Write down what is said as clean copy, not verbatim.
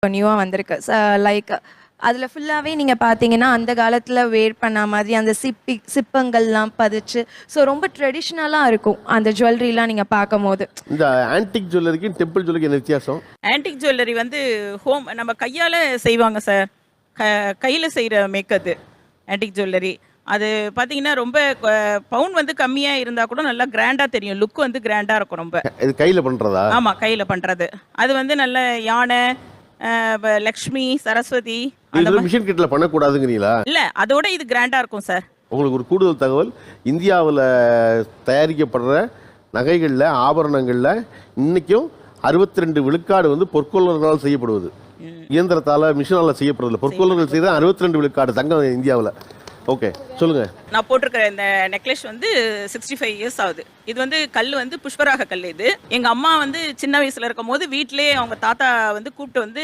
இப்போ நியூவாக வந்திருக்கு. லைக் அதில் ஃபுல்லாகவே நீங்கள் பார்த்தீங்கன்னா அந்த காலத்தில் வேர் பண்ண மாதிரி அந்த சிப்பங்கள்லாம் பதிச்சு, ஸோ ரொம்ப ட்ரெடிஷ்னலாக இருக்கும் அந்த ஜுவல்லரிலாம் நீங்கள் பார்க்கும்போது. இந்த ஆன்டிக் ஜுவல்லரிக்கும் டெம்பிள் ஜுவல்லரிக்கு என்ன வித்தியாசம்? ஆன்டிக் ஜுவல்லரி வந்து நம்ம கையால் செய்வாங்க சார். கையில் செய்கிற மேக்கது ஆன்டிக் ஜுவல்லரி. அது பார்த்தீங்கன்னா ரொம்ப பவுன் வந்து கம்மியாக இருந்தால் கூட நல்லா கிராண்டாக தெரியும். லுக் வந்து கிராண்டாக இருக்கும் ரொம்ப. இது கையில் பண்ணுறதா? ஆமாம், கையில் பண்ணுறது. அது வந்து நல்ல யானை, லக்ஷ்மி, சரஸ்வதி அந்த இது மிஷின் கிட்டில் பண்ணக்கூடாதுங்கிறீங்களா? இல்லை, அதோட இது கிராண்டாக இருக்கும் சார். உங்களுக்கு ஒரு கூடுதல் தகவல், இந்தியாவில் தயாரிக்கப்படுற நகைகளில் ஆபரணங்களில் இன்றைக்கும் 62 விழுக்காடு வந்து பொற்கொள்ளர்களால் செய்யப்படுவது. இயந்திரத்தால் மிஷினால் செய்யப்படுறதில்ல. பொற்கொள்ளர்கள் செய்த 62 விழுக்காடு தங்கம் இந்தியாவில். ஓகே, சொல்லுங்கள். நான் போட்டிருக்கிற இந்த நெக்லஸ் வந்து 65 இயர்ஸ் ஆகுது. இது வந்து கல் வந்து புஷ்பராக கல். இது எங்கள் அம்மா வந்து சின்ன வயசில் இருக்கும் போது வீட்டிலே அவங்க தாத்தா வந்து கூப்பிட்டு வந்து